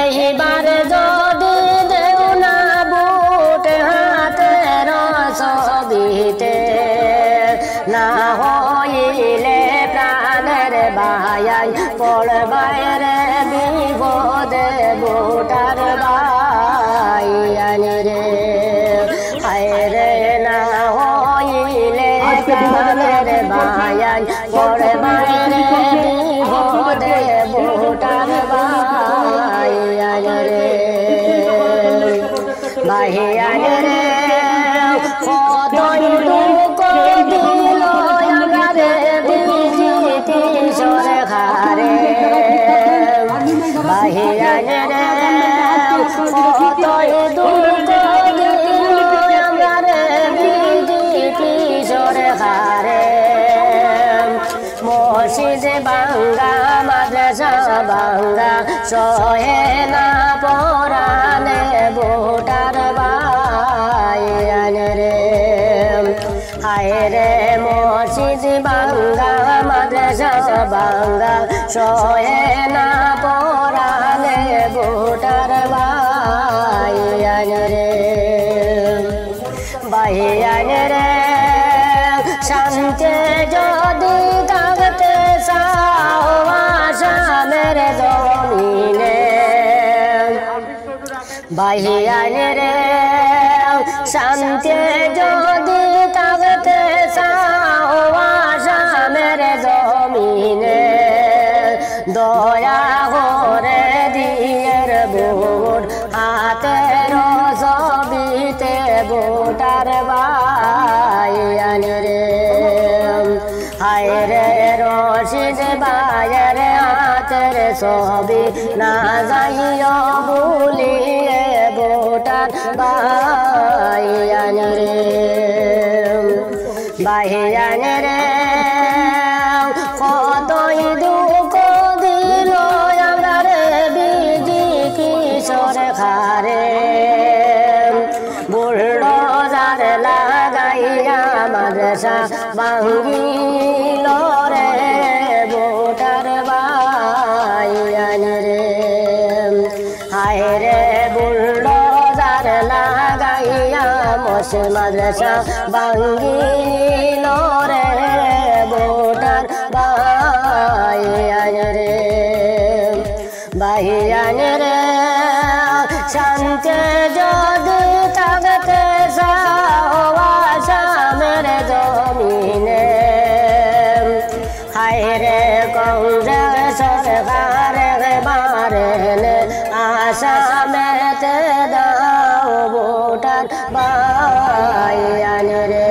এইবার যদি দেও না বুট হাতের ছবিতে না হইলে প্রাণের বায়াই পড়বাই রে বিপদে বুটার বায়ান রে হায় রে না হইলে প্রাণের বায়াই পড়বাই রে বিপদে বুটার বায়ান রে বাহিয়ান রে কতই দুঃখ দিল আমারে বিজিতি সরকারে বাহিয়ান রে কতই দুঃখ দিল আমারে বিজিতি সরকারে মসজিদ ভাঙ্গা মাদ্রাসা ভাঙ্গা সহে না পরানে ভোটার বায়ান রে হায় রে মসজিদ ভাঙ্গা মাদ্রাসা ভাঙ্গা সহে না পরানে ভোটার বায়ান রে বায়ান রে শান্তি যদি থাকতে চাও আসামের জমিনে বাহিয়ান রে শান্তি যদি থাকতে চাও আসামের জমিনে দয়া করে দিয়ের ভোট হাতের ছবিতে ভোটার বায়ান রে হায় রে রশিদ বায়ের হাতের ছবি না যাইও ভুলিয়ে ভোটার বায়ান রে বায়ান রে কতই দুঃখ দিল আমারে বিজেপি সরকারে বুলডোজার লাগাইয়া মাদ্রাসা ভাঙ্গিল রে ভোটার বায়ান রে হায় রে বুলডোজার লাগাইয়া মাদ্রাসা ভাঙ্গিল রে ভোটার বায়ান রে বায়ান রে শান্তি যদি থাকতে চাও আসামের জমিনে হায় রে কংগ্রেস সরকার বারে আসামেতে দাও ভোটার বায়ান রে